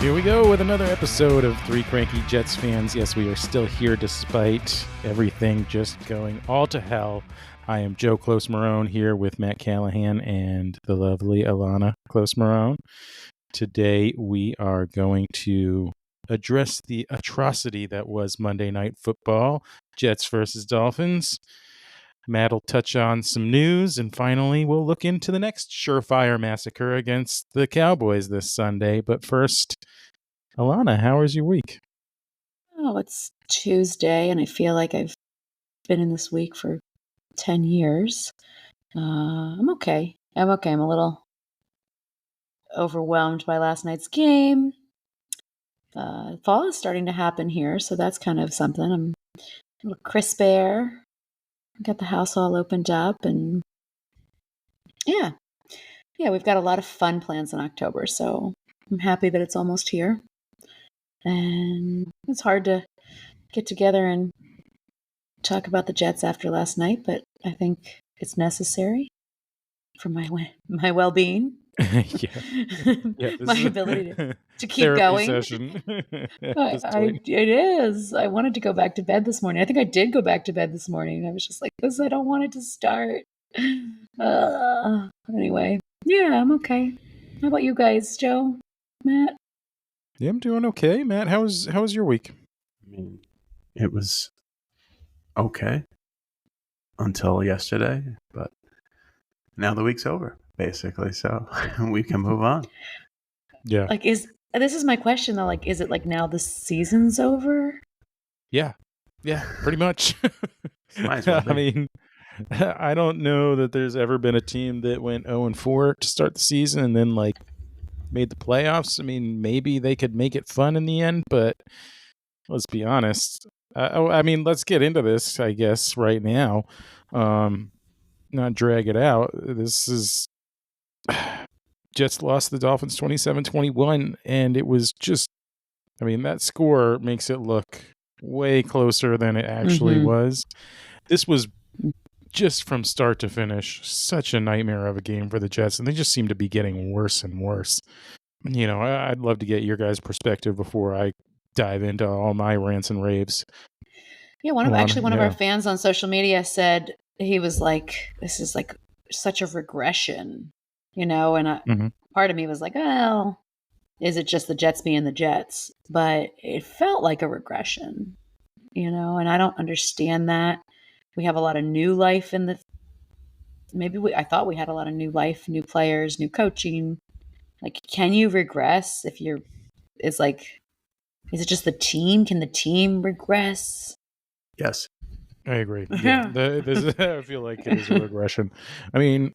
Here we go with another episode of Three Cranky Jets Fans. Yes, we are still here despite everything just going all to hell. I am Joe Close Marone here with Matt Callahan and the lovely Alana Close Marone. Today we are going to address the atrocity that was Monday Night Football, Jets versus Dolphins. Matt will touch on some news, and finally we'll look into the next surefire massacre against the Cowboys this Sunday. But first, Alana, how was your week? Oh, it's Tuesday, and I feel like I've been in this week for 10 years. I'm okay. I'm a little overwhelmed by last night's game. Fall is starting to happen here, so that's kind of something. I'm a little crisp air. Got the house all opened up, and yeah, we've got a lot of fun plans in October, so I'm happy that it's almost here. And it's hard to get together and talk about the Jets after last night, but I think it's necessary for my well-being. My ability to keep going. It is. I wanted to go back to bed this morning. I think I did go back to bed this morning. I was just like, I don't want it to start. Anyway, yeah, I'm okay. How about you guys, Joe, Matt? Yeah, I'm doing okay. Matt, how was your week? I mean, it was okay until yesterday, but now the week's over, basically, so we can move on. Yeah. Like, this is my question though, like, is it like now the season's over? Yeah, pretty much. Might as well be. I mean, I don't know that there's ever been a team that went 0-4 to start the season and then like made the playoffs. I mean, maybe they could make it fun in the end, but let's be honest. I mean, let's get into this, I guess, right now. Not drag it out. This is Jets lost the Dolphins 27-21, and it was just, I mean, that score makes it look way closer than it actually was. This was just from start to finish such a nightmare of a game for the Jets, and they just seem to be getting worse and worse. You know, I'd love to get your guys' perspective before I dive into all my rants and raves. Yeah, one of our fans on social media said, he was like, this is like such a regression, you know, and part of me was like, well, is it just the Jets being the Jets? But it felt like a regression, you know, and I don't understand that. We have a lot of new life in the, I thought we had a lot of new life, new players, new coaching. Like, can you regress if is it just the team? Can the team regress? Yes. I agree. Yeah. I feel like it is a regression. I mean,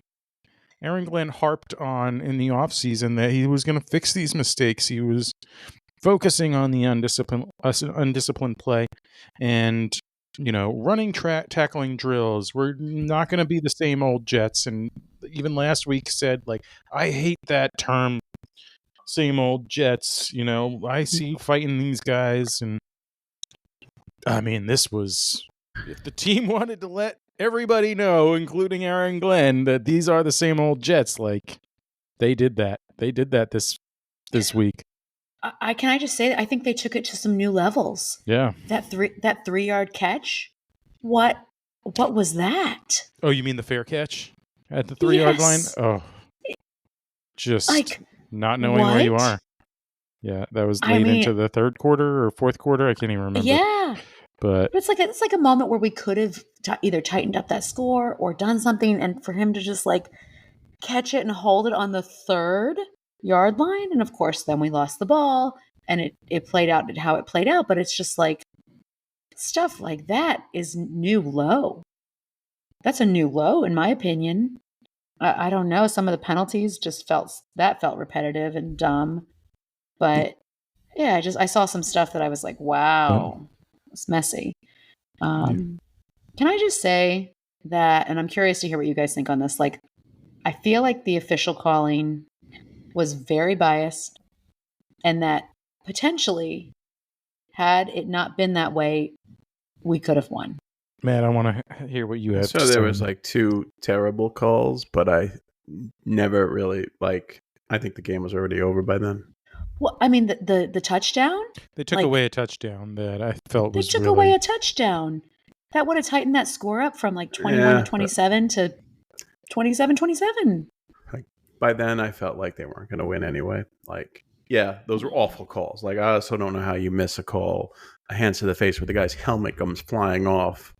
Aaron Glenn harped on in the offseason that he was going to fix these mistakes. He was focusing on the undisciplined play and, you know, running tackling drills. We're not going to be the same old Jets. And even last week said, like, I hate that term, same old Jets. You know, I see fighting these guys. And I mean, this was, if the team wanted to let everybody know, including Aaron Glenn, that these are the same old Jets, like, they did that. They did that this week. Can I just say that I think they took it to some new levels. Yeah. That 3-yard catch. What was that? Oh, you mean the fair catch at the 3-yard line? Oh, just like, not knowing where you are. Yeah, that was late into the third quarter or fourth quarter. I can't even remember. Yeah. But it's like a moment where we could have either tightened up that score or done something, and for him to just like catch it and hold it on the 3rd-yard line, and of course then we lost the ball, and it played out how it played out. But it's just like stuff like that is new low. That's a new low in my opinion. I don't know. Some of the penalties just felt repetitive and dumb. But yeah, I saw some stuff that I was like, wow, it's messy. Can I just say that, and I'm curious to hear what you guys think on this, like, I feel like the official calling was very biased, and that potentially, had it not been that way, we could have won. Man, I want to hear what you have to say. So there was like 2 terrible calls, but I never really, like, I think the game was already over by then. Well, I mean, the touchdown? They took Like, away a touchdown that I felt they was took really. away a touchdown. That would have tightened that score up from like 21 to 27 to 27-27. Like, by then, I felt like they weren't going to win anyway. Like, yeah, those were awful calls. Like, I also don't know how you miss a call, a hands to the face where the guy's helmet comes flying off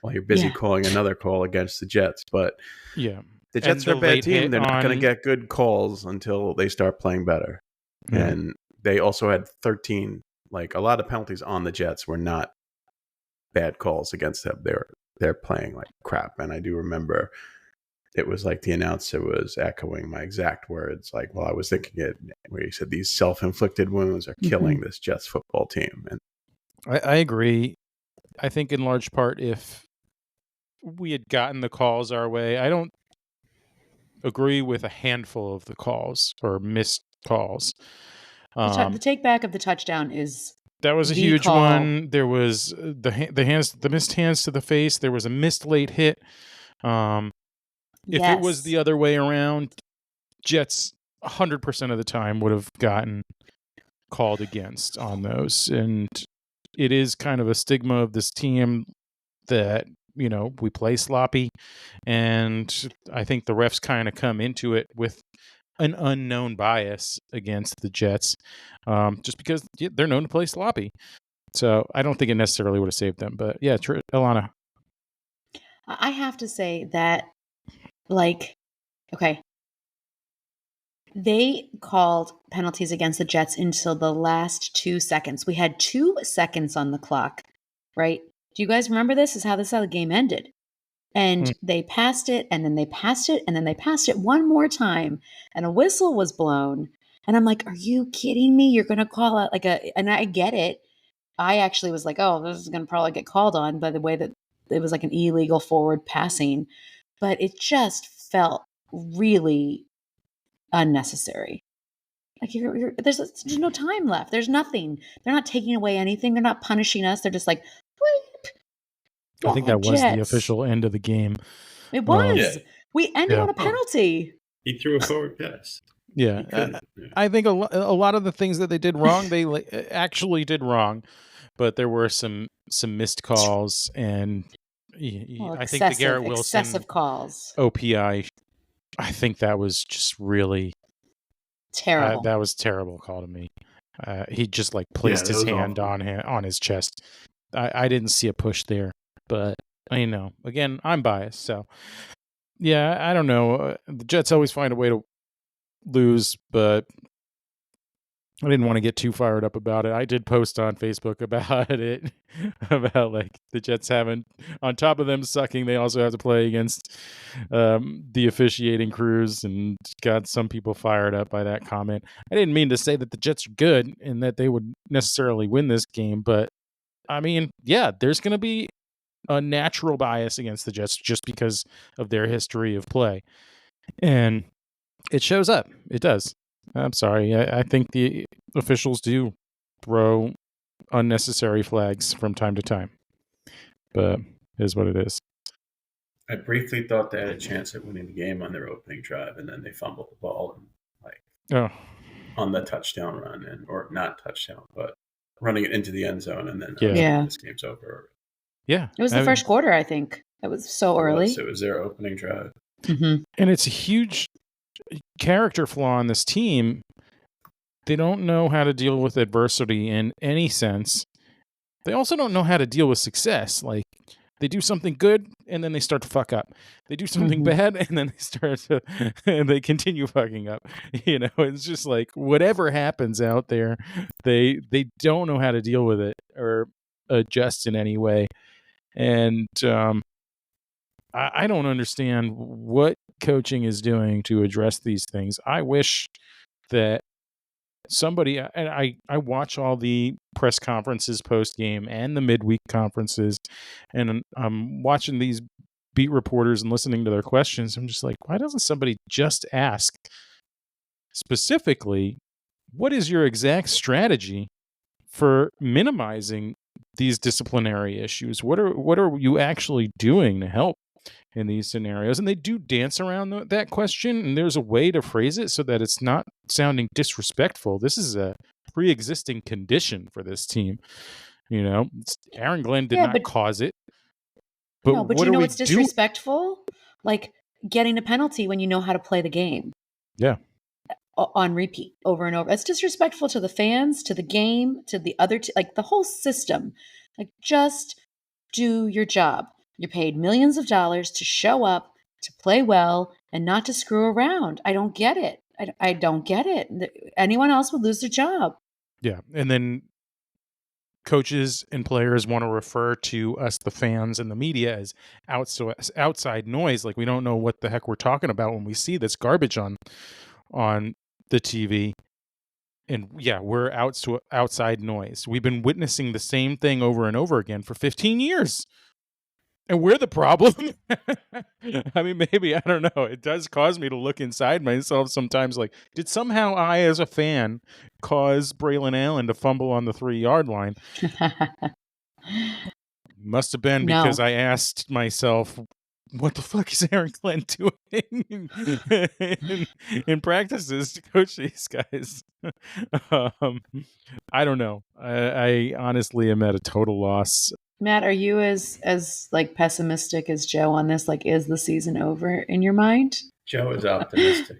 while you're busy calling another call against the Jets. But yeah, the Jets are a bad team. They're not going to get good calls until they start playing better. Yeah. And they also had 13, like a lot of penalties on the Jets were not bad calls against them. They're playing like crap. And I do remember it was like the announcer was echoing my exact words, like while I was thinking it, where he said these self-inflicted wounds are killing this Jets football team. And I agree. I think in large part, if we had gotten the calls our way, I don't agree with a handful of the calls or missed calls. The take back of the touchdown is that was a huge one. There was the missed hands to the face. There was a missed late hit. If it was the other way around, Jets 100% of the time would have gotten called against on those. And it is kind of a stigma of this team that, we play sloppy. And I think the refs kind of come into it with an unknown bias against the Jets, just because they're known to play sloppy. So I don't think it necessarily would have saved them. But yeah, Alana. I have to say that, okay, they called penalties against the Jets until the last 2 seconds. We had 2 seconds on the clock, right? Do you guys remember this? This is how the game ended. And they passed it, and then they passed it, and then they passed it one more time, and a whistle was blown. And I'm like, are you kidding me? You're going to call out and I get it. I actually was like, oh, this is going to probably get called on by the way that it was like an illegal forward passing. But it just felt really unnecessary. Like there's no time left. There's nothing. They're not taking away anything. They're not punishing us. They're just like, bleep. I think that was the official end of the game. It was. We ended on a penalty. He threw a forward pass. Yeah. I think a lot of the things that they did wrong, they actually did wrong. But there were some missed calls, and I think the Garrett Wilson excessive calls. OPI, I think that was just really terrible. That was a terrible call to me. He just placed his hand on his chest. I didn't see a push there, but again, I'm biased, so yeah, I don't know. The Jets always find a way to lose, but I didn't want to get too fired up about it. I did post on Facebook about it, about the Jets having, on top of them sucking, they also have to play against the officiating crews, and got some people fired up by that comment. I didn't mean to say that the Jets are good and that they would necessarily win this game, but I mean, yeah, there's going to be a natural bias against the Jets just because of their history of play. And it shows up. It does. I'm sorry. I think the officials do throw unnecessary flags from time to time, but it is what it is. I briefly thought they had a chance at winning the game on their opening drive, and then they fumbled the ball and on the touchdown run, or not touchdown, but running it into the end zone, and then this game's over. Yeah, it was the first quarter. I think it was so early. It was their opening drive, and it's a huge character flaw in this team. They don't know how to deal with adversity in any sense. They also don't know how to deal with success. They do something good and then they start to fuck up. They do something bad and then they continue fucking up. It's just whatever happens out there, they don't know how to deal with it or adjust in any way. And I don't understand what coaching is doing to address these things. I wish that somebody, and I watch all the press conferences post game and the midweek conferences, and I'm watching these beat reporters and listening to their questions. I'm just like, why doesn't somebody just ask specifically, what is your exact strategy for minimizing these disciplinary issues? What are you actually doing to help in these scenarios. And they do dance around that question, and there's a way to phrase it so that it's not sounding disrespectful. This is a pre-existing condition for this team. You know, Aaron Glenn did not cause it. But no, but what you know we what's disrespectful? Like getting a penalty when you know how to play the game. Yeah. On repeat over and over. It's disrespectful to the fans, to the game, to the other, like the whole system. Like just do your job. You're paid millions of dollars to show up, to play well, and not to screw around. I don't get it. I don't get it. Anyone else would lose their job. Yeah. And then coaches and players want to refer to us, the fans and the media, as outside noise. Like we don't know what the heck we're talking about when we see this garbage on the TV. And yeah, we're outside noise. We've been witnessing the same thing over and over again for 15 years. And we're the problem. I mean, maybe, I don't know. It does cause me to look inside myself sometimes. Like, did somehow I, as a fan, cause Braylon Allen to fumble on the 3-yard line? Must have been because I asked myself, what the fuck is Aaron Glenn doing in practices to coach these guys? I don't know. I honestly am at a total loss. Matt, are you as like pessimistic as Joe on this? Like, is the season over in your mind? Joe is optimistic.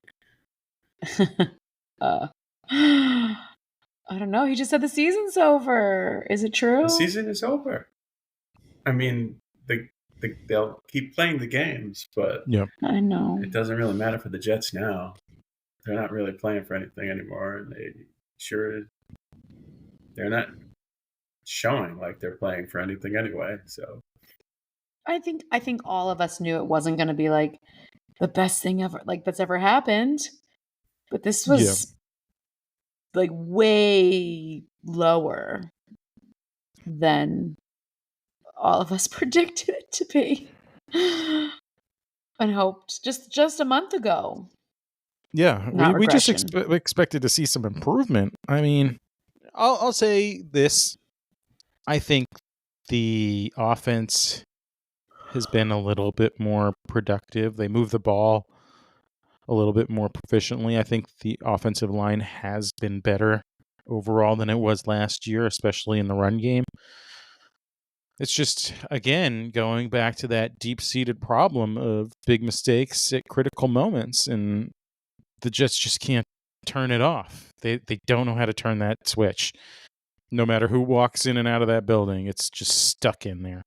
I don't know. He just said the season's over. Is it true? The season is over. I mean, they'll keep playing the games, but I know it doesn't really matter for the Jets now. They're not really playing for anything anymore, and they're not showing like they're playing for anything anyway. So I think all of us knew it wasn't going to be like the best thing ever, like that's ever happened. But this was like way lower than all of us predicted it to be and hoped just a month ago. Yeah, we just expected to see some improvement. I mean, I'll say this. I think the offense has been a little bit more productive. They move the ball a little bit more proficiently. I think the offensive line has been better overall than it was last year, especially in the run game. It's just, again, going back to that deep-seated problem of big mistakes at critical moments, and the Jets just can't turn it off. They don't know how to turn that switch. No matter who walks in and out of that building, it's just stuck in there.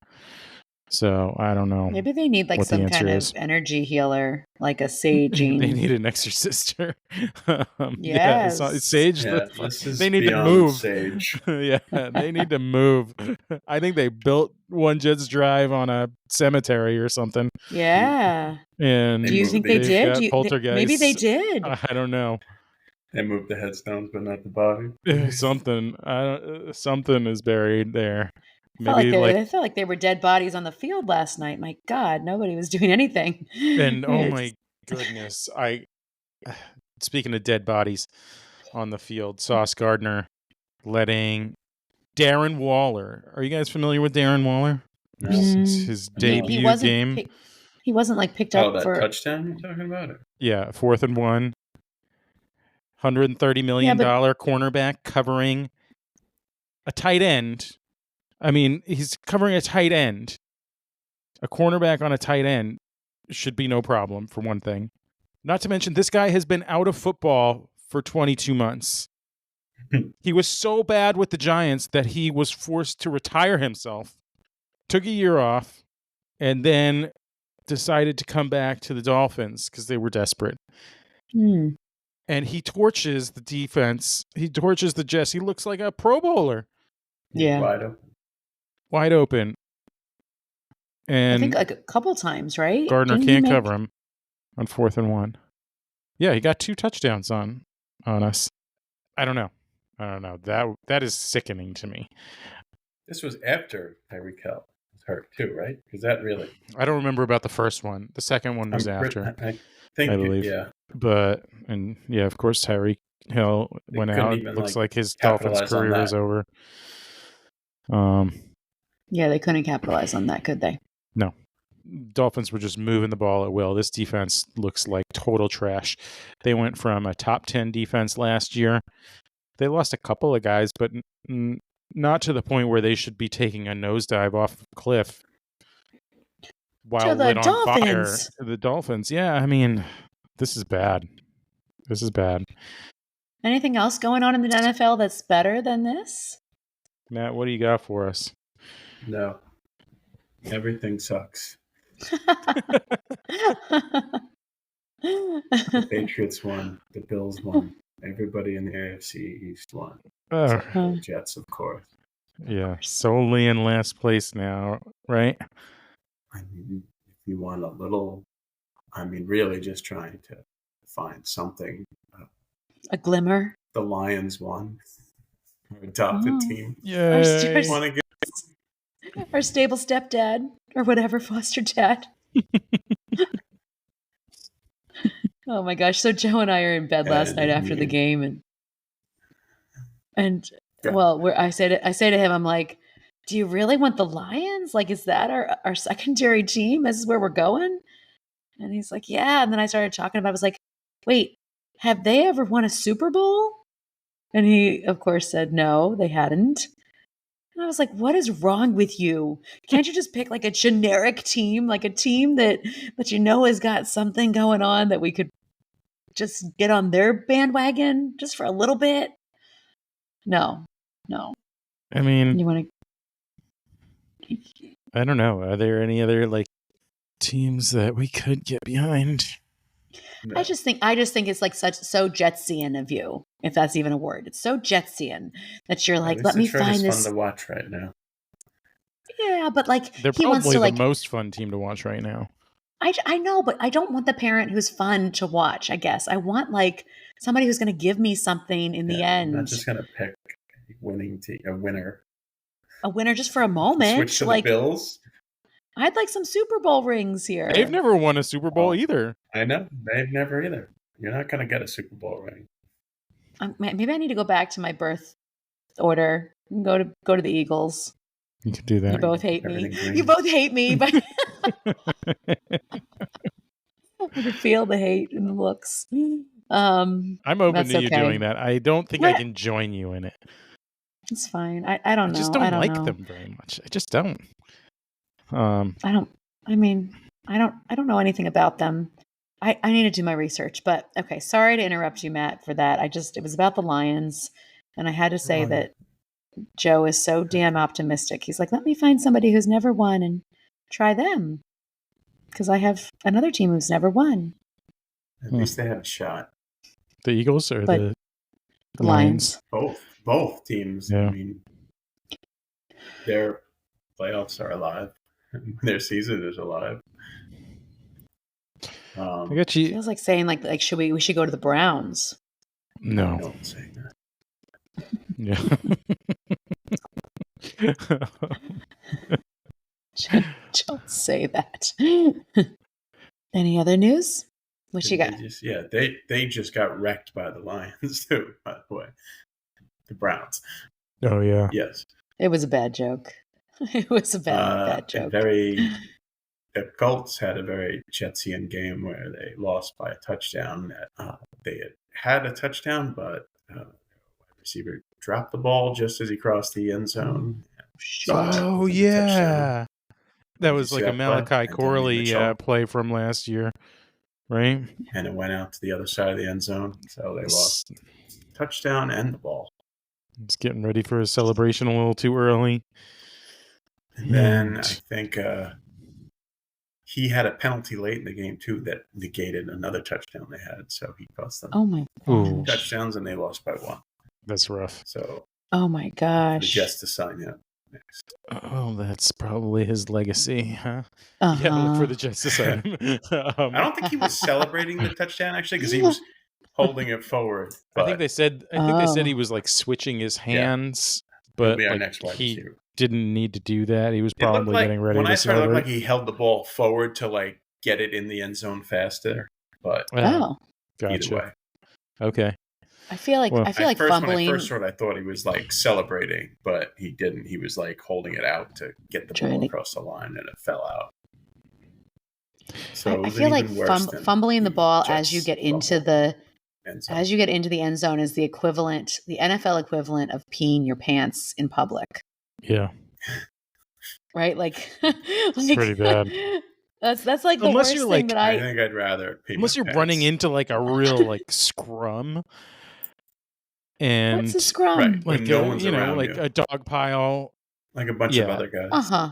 So I don't know. Maybe they need like some kind of energy healer, like a saging. They need an exorcister. Yes. Sage. Yeah, they need to move. Sage. Yeah, they need to move. I think they built One Jets Drive on a cemetery or something. Yeah. And do you think they did? Maybe they did. I don't know. They moved the headstones, but not the body. Something. Something is buried there. I felt like they were dead bodies on the field last night. My God, nobody was doing anything. And oh my goodness, speaking of dead bodies on the field, Sauce Gardner letting Darren Waller. Are you guys familiar with Darren Waller? No. His debut game. He wasn't like picked up for touchdown you're talking about it? Yeah, 4th and 1. $130 million cornerback covering a tight end. I mean, he's covering a tight end. A cornerback on a tight end should be no problem, for one thing. Not to mention, this guy has been out of football for 22 months. He was so bad with the Giants that he was forced to retire himself, took a year off, and then decided to come back to the Dolphins because they were desperate. And he torches the defense. He torches the Jets. He looks like a Pro Bowler. Yeah. Wide open. And I think like a couple times, right? Gardner can't cover him on 4th and 1. Yeah, he got 2 touchdowns on us. I don't know. That is sickening to me. This was after Tyreek Hill was hurt too, right? Because that really... I don't remember about the first one. The second one was after. I think, I believe. Yeah. But, and yeah, of course, Tyreek Hill went out. Looks like his Dolphins career is over. Yeah, they couldn't capitalize on that, could they? No. Dolphins were just moving the ball at will. This defense looks like total trash. They went from a top 10 defense last year. They lost a couple of guys, but not to the point where they should be taking a nosedive off a cliff while lit on fire. To the Dolphins. Yeah, I mean, this is bad. This is bad. Anything else going on in the NFL that's better than this? Matt, what do you got for us? No. Everything sucks. The Patriots won. The Bills won. Everybody in the AFC East won. The Jets, of course. Yeah, solely in last place now, right? I mean, if you want a little, really just trying to find something. A glimmer. The Lions won. Our adopted team. Yeah. Our stable stepdad or whatever, foster dad. Oh my gosh! So Joe and I are in bed last night after the game, and I say to him, I'm like, "Do you really want the Lions? Like, is that our secondary team? This is where we're going?" And he's like, "Yeah." And then I started talking about. I was like, "Wait, have they ever won a Super Bowl?" And he, of course, said, "No, they hadn't." And I was like, what is wrong with you? Can't you just pick like a generic team, like a team that has got something going on that we could just get on their bandwagon just for a little bit? No. I mean, you want to? I don't know. Are there any other like teams that we could get behind? No. I just think it's like so Jetsian of you, if that's even a word. It's so Jetsian that you're like, let me find this. It's fun to watch right now. Yeah, but like they're probably the most fun team to watch right now. I know, but I don't want the parent who's fun to watch. I guess I want like somebody who's going to give me something in the end. I'm not just going to pick a winner. A winner just for a moment. Switch to the Bills. I'd like some Super Bowl rings here. They've never won a Super Bowl either. I know. They've never either. You're not going to get a Super Bowl ring. Maybe I need to go back to my birth order and go to the Eagles. You could do that. You both hate me. You both hate me. But I can feel the hate in the looks. I'm open to you doing that. I don't think I can join you in it. It's fine. I don't know. I just don't like them very much. I just don't. I don't know anything about them. I need to do my research, but okay. Sorry to interrupt you, Matt, for that. It was about the Lions, and I had to say that Joe is so damn optimistic. He's like, let me find somebody who's never won and try them. Because I have another team who's never won. At least they have a shot. The Eagles or the Lions? Both teams. Yeah. I mean, their playoffs are alive. Their season is alive. I got you. It feels like saying like we should go to the Browns. No. Don't say that. Yeah. Don't say that. Any other news? What you got? They just got wrecked by the Lions too, by the way. The Browns. Oh yeah. Yes. It was a bad joke. It was a bad joke. The Colts had a very Jetsian game where they lost by a touchdown. They had a touchdown, but the receiver dropped the ball just as he crossed the end zone. Oh yeah, that was like a Malachi Corley play from last year, right? And it went out to the other side of the end zone, so they lost touchdown and the ball. He's getting ready for his celebration a little too early. And then I think he had a penalty late in the game too that negated another touchdown they had. So he cost them two touchdowns and they lost by 1. That's rough. So oh my gosh, the Jets to sign him next. Oh, that's probably his legacy, huh? Yeah, look for the Jets to sign him. I don't think he was celebrating the touchdown actually because he was holding it forward. I think they said he was like switching his hands, but he didn't need to do that. He was probably getting ready to celebrate. It looked like he held the ball forward to like get it in the end zone faster. But gotcha. Either way, okay. I feel like fumbling. When I first saw it, I thought he was like celebrating, but he didn't. He was like holding it out to get the ball across the line, and it fell out. So I feel like fumbling the ball as you get into the end zone is the NFL equivalent of peeing your pants in public. Yeah. Right? Like, it's pretty bad. That's like the worst thing that I think I'd rather pee unless you're pants. running into like a real like scrum. And what's a scrum? Right, like no one's around like a dog pile. Like a bunch of other guys. Uh-huh.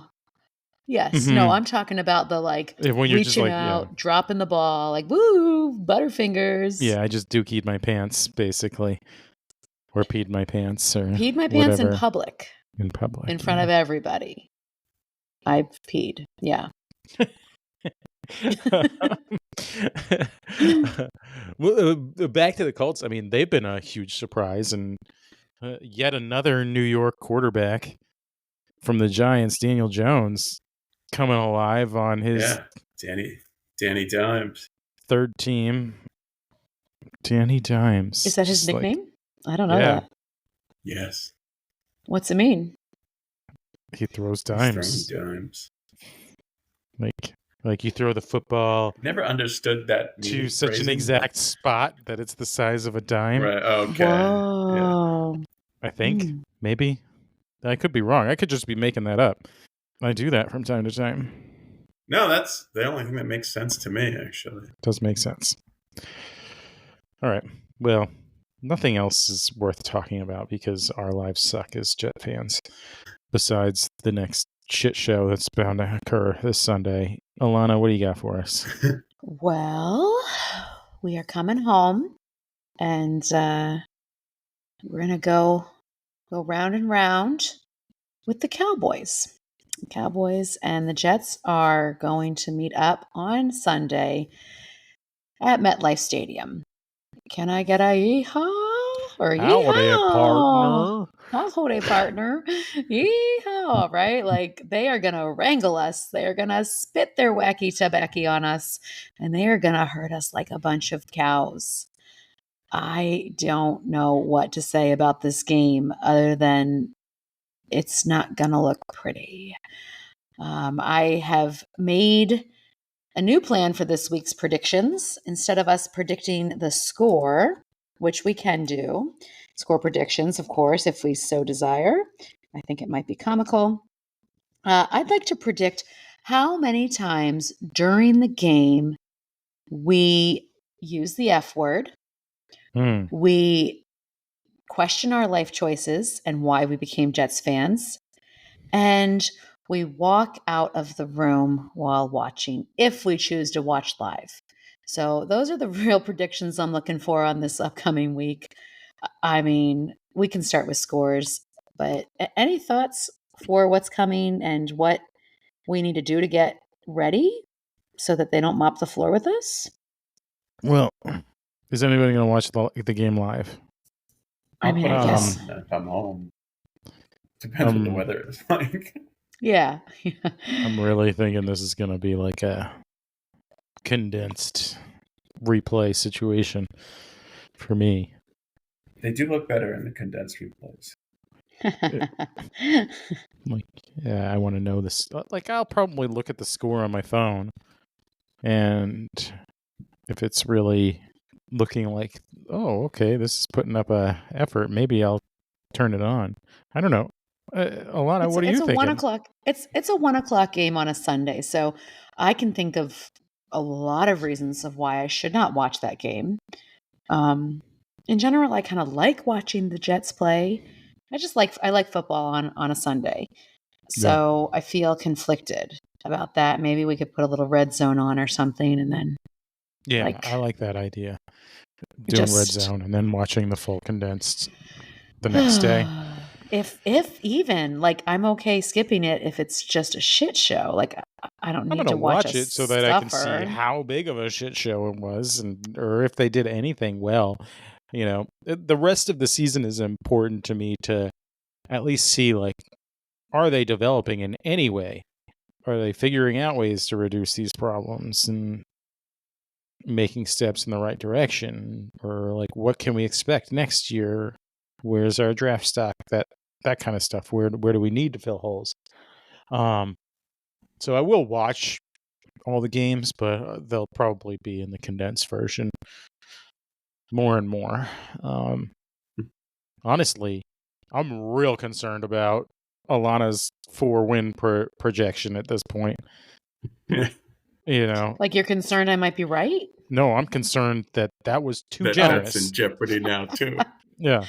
Yes. Mm-hmm. No, I'm talking about the like when you're reaching just, like, out, dropping the ball, like woo, butterfingers. Yeah, I just dookied my pants, basically. Or peed my pants or peed my pants whatever. in public. In front of everybody. I peed. Yeah. Well, back to the Colts. I mean, they've been a huge surprise, and yet another New York quarterback from the Giants, Daniel Jones, coming alive on his Danny Dimes third team. Danny Dimes. Is that his nickname? I don't know that. Yes. What's it mean? He throws dimes. He's throwing dimes. Like you throw the football. Never understood that to such an exact spot that it's the size of a dime. Right. Okay. Whoa. Yeah. I think maybe. I could be wrong. I could just be making that up. I do that from time to time. No, that's the only thing that makes sense to me, actually. It does make sense. All right. Well, nothing else is worth talking about because our lives suck as Jet fans. Besides the next shit show that's bound to occur this Sunday. Alana, what do you got for us? Well, we are coming home, and we're going to go round and round with the Cowboys. The Cowboys and the Jets are going to meet up on Sunday at MetLife Stadium. Can I get a yee-haw? Or yeehaw? I'll hold a partner. Yeehaw, right? Like they are going to wrangle us. They are going to spit their wacky tobacco on us, and they are going to hurt us like a bunch of cows. I don't know what to say about this game other than it's not going to look pretty. I have made a new plan for this week's predictions. Instead of us predicting the score, which we can do, score predictions, of course, if we so desire. I think it might be comical. I'd like to predict how many times during the game we use the F word. We question our life choices and why we became Jets fans. And we walk out of the room while watching, if we choose to watch live. So those are the real predictions I'm looking for on this upcoming week. I mean, we can start with scores, but any thoughts for what's coming and what we need to do to get ready so that they don't mop the floor with us? Well, is anybody going to watch the game live? I mean, I guess. If I'm home. Depends what the weather is like. Yeah. I'm really thinking this is going to be like a condensed replay situation for me. They do look better in the condensed replays. I want to know this. Like, I'll probably look at the score on my phone, and if it's really looking like, oh, okay, this is putting up a effort, maybe I'll turn it on. I don't know. Alana, what are you thinking? It's a 1:00 game on a Sunday, so I can think of a lot of reasons of why I should not watch that game. In general, I kind of like watching the Jets play. I like football on a Sunday, so I feel conflicted about that. Maybe we could put a little red zone on or something, and then I like that idea. Doing red zone and then watching the full condensed the next day. If even like I'm okay skipping it if it's just a shit show. Like I don't need to watch it so that I can see how big of a shit show it was, or if they did anything well. You know, the rest of the season is important to me to at least see, like, are they developing in any way? Are they figuring out ways to reduce these problems and making steps in the right direction? Or like, what can we expect next year? Where's our draft stock? That kind of stuff. Where do we need to fill holes? So I will watch all the games, but they'll probably be in the condensed version more and more. Honestly, I'm real concerned about Alana's 4-win projection at this point. Like you're concerned I might be right? No, I'm concerned that was too generous. That's in jeopardy now too. Yeah.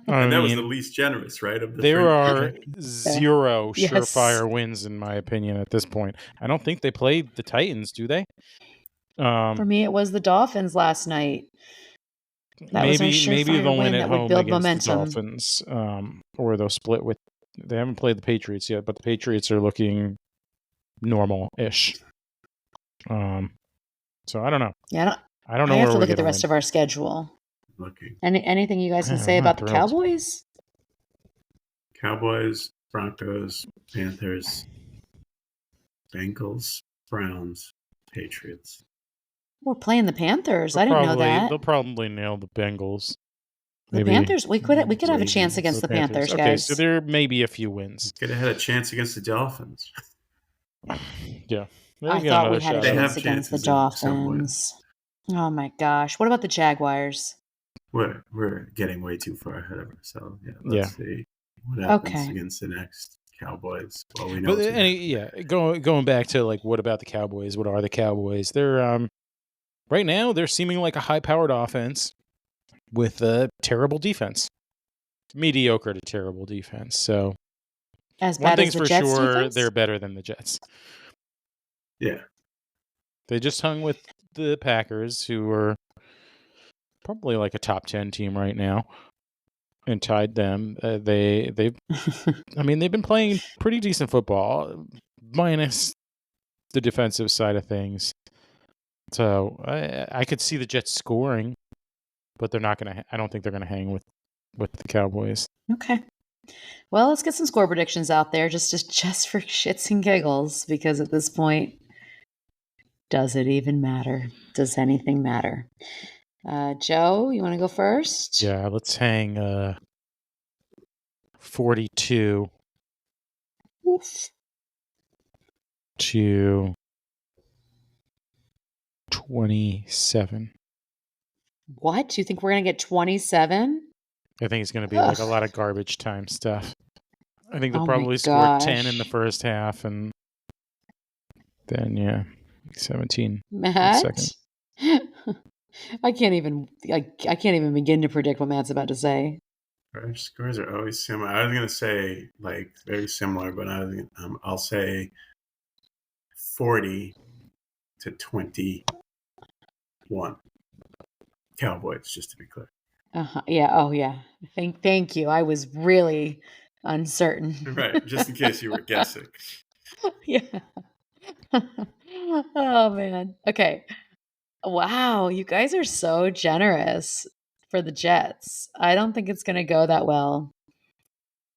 And that was the least generous, right? Of the there are 0 surefire wins, in my opinion, at this point. I don't think they played the Titans, do they? For me, it was the Dolphins last night. Maybe they'll win at home against momentum. the Dolphins, or they'll split with. They haven't played the Patriots yet, but the Patriots are looking normal-ish. So I don't know. Yeah, I don't know. I have where to look we're at the rest of our schedule. Looking. Anything you guys can say about the Cowboys? Cowboys, Broncos, Panthers, Bengals, Browns, Patriots. We're playing the Panthers. I didn't know that. They'll probably nail the Bengals. The Panthers. We could have a chance against the Panthers, guys. Okay, so there may be a few wins. Could have had a chance against the Dolphins. Yeah. I thought we had a chance against the Dolphins. Oh my gosh! What about the Jaguars? We're getting way too far ahead of ourselves. Yeah, let's see what happens against the next Cowboys. Well, we know. Going back to like, what about the Cowboys? What are the Cowboys? They're right now they're seeming like a high-powered offense with a terrible defense, mediocre to terrible defense. So, as bad as the Jets one thing's for sure, defense? They're better than the Jets. Yeah, they just hung with the Packers, who are probably like a top 10 team right now, and tied them. They've been playing pretty decent football, minus the defensive side of things. So I could see the Jets scoring, but they're not gonna. I don't think they're gonna hang with the Cowboys. Okay. Well, let's get some score predictions out there, just for shits and giggles, because at this point, does it even matter? Does anything matter? Joe, you want to go first? Yeah, let's hang 42 to 27. What? Do you think we're going to get 27? I think it's going to be like a lot of garbage time stuff. I think they'll probably score 10 in the first half, and then 17 Matt? in the second. I can't even begin to predict what Matt's about to say. Our scores are always similar. I was going to say like very similar, but I'll say 40 to 21. Cowboys, just to be clear. Yeah. Oh, yeah. Thank you. I was really uncertain. Right. Just in case you were guessing. Yeah. Oh, man. Okay. Wow. You guys are so generous for the Jets. I don't think it's going to go that well.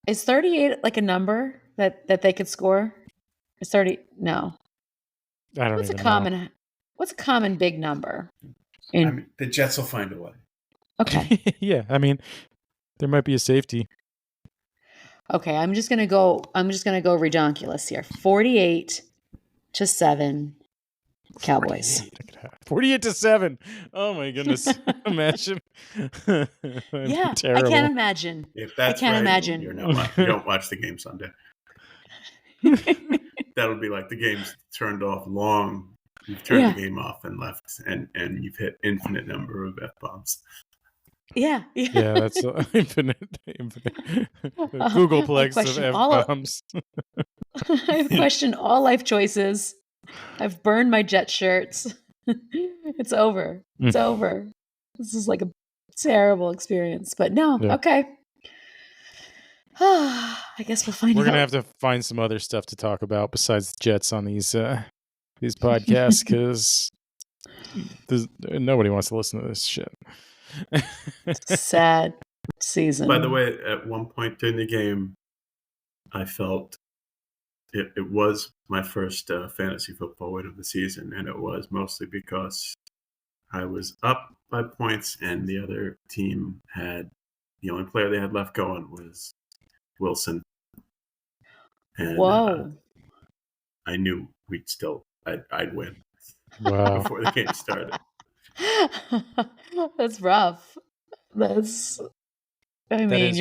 Is 38 like a number that they could score? Is 30? No. I don't know. What's a common big number? The Jets will find a way. Okay. Yeah, there might be a safety. Okay, I'm just gonna go redonkulous here. 48-7, Cowboys. 48-7. Oh my goodness! Imagine. Yeah, terrible. I can't imagine. If that's imagine. You don't watch the game Sunday. That'll be like the game's turned off long. You've turned the game off and left, and you've hit infinite number of F-bombs. Yeah, that's infinite. Googleplex of F-bombs. I question all life choices. I've burned my Jet shirts. It's over. It's over. This is like a terrible experience, but no, okay. I guess we'll find out. We're going to have to find some other stuff to talk about besides the Jets on these podcasts, because nobody wants to listen to this shit. Sad season. By the way, at one point during the game, I felt it was my first fantasy football win of the season, and it was mostly because I was up by points, and the other team the only player they had left going was Wilson. And whoa. I knew we'd still I'd win. Wow. Before the game started. That's rough. You're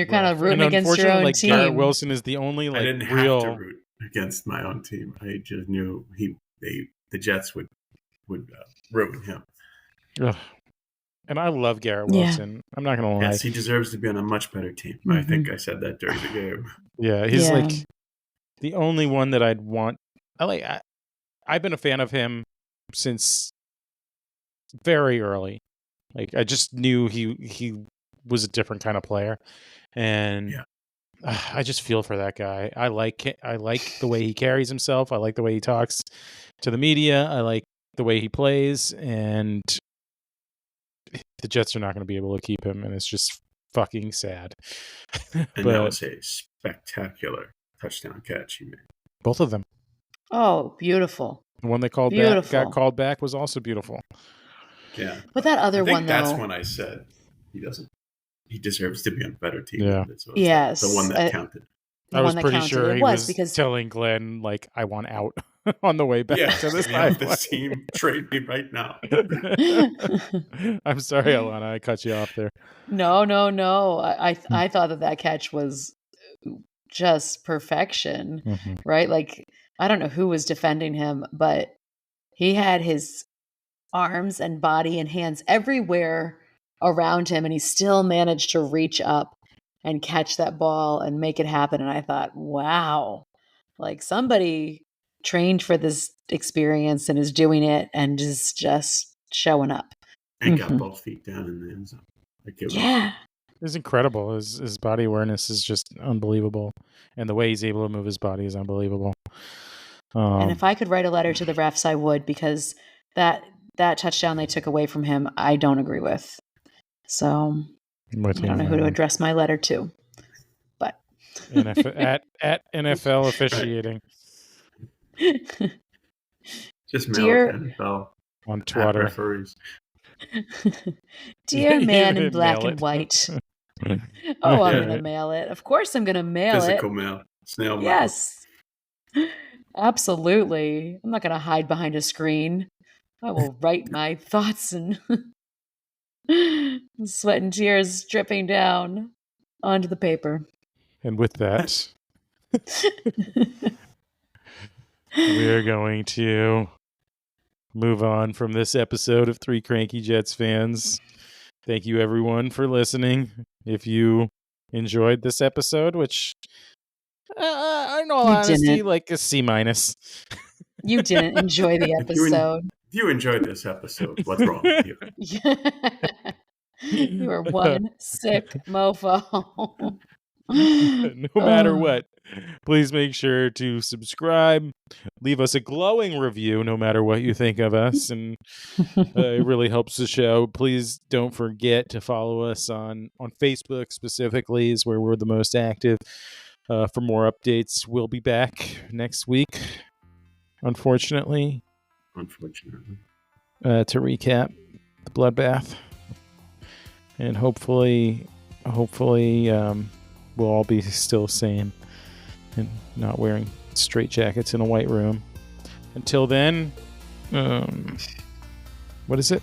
kind of rooting and against your own like, team. Garrett Wilson is the only like I didn't real have to root against my own team. I just knew the Jets would ruin him. Ugh. And I love Garrett Wilson. I'm not gonna lie. Yes, he deserves to be on a much better team. I think I said that during the game. Yeah, he's like the only one that I'd want. I've been a fan of him since very early. Like I just knew he was a different kind of player, and I just feel for that guy. I like the way he carries himself. I like the way he talks to the media. I like the way he plays, and the Jets are not going to be able to keep him, and it's just fucking sad. And that was a spectacular touchdown catch he made. Both of them. Oh, beautiful. The one that got called back was also beautiful. Yeah. But that other one, though. That's when I said he deserves to be on a better team. Yeah. Yes. The one that counted. I was pretty sure he was telling Glenn, like, I want out on the way back to this team. Trade me right now. I'm sorry, Alana. I cut you off there. No. I thought that catch was just perfection, right? Like, I don't know who was defending him, but he had his arms and body and hands everywhere around him, and he still managed to reach up and catch that ball and make it happen. And I thought, wow, like somebody trained for this experience and is doing it and is just showing up. And got both feet down in the end zone. It's incredible. His body awareness is just unbelievable. And the way he's able to move his body is unbelievable. And if I could write a letter to the refs, I would, because that touchdown they took away from him, I don't agree with. So I don't know who to address my letter to. But at NFL officiating. Just mail it to NFL on Twitter. Referees. Dear man in black and white. I'm going to mail it. Of course I'm going to mail Physical mail. Snail mail. Yes. Absolutely. I'm not going to hide behind a screen. I will write my thoughts and sweat and tears dripping down onto the paper. And with that, we are going to move on from this episode of Three Cranky Jets Fans. Thank you, everyone, for listening. If you enjoyed this episode, which in all honesty, like a C-. You didn't enjoy the episode. If you enjoyed this episode, what's wrong with you? You are one sick mofo. No matter what, please make sure to subscribe, leave us a glowing review no matter what you think of us, and it really helps the show. Please don't forget to follow us on Facebook specifically, is where we're the most active. For more updates, we'll be back next week, unfortunately, to recap the bloodbath, and hopefully we'll all be still sane and not wearing straitjackets in a white room. Until then, what is it?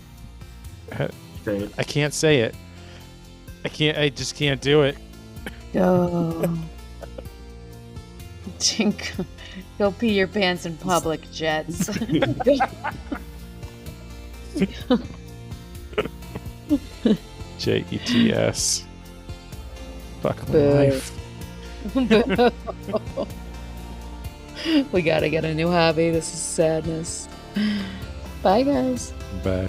I can't say it. I just can't do it. Go pee your pants in public, Jets. Jets. Fuck my life. We gotta get a new hobby. This is sadness. Bye, guys. Bye.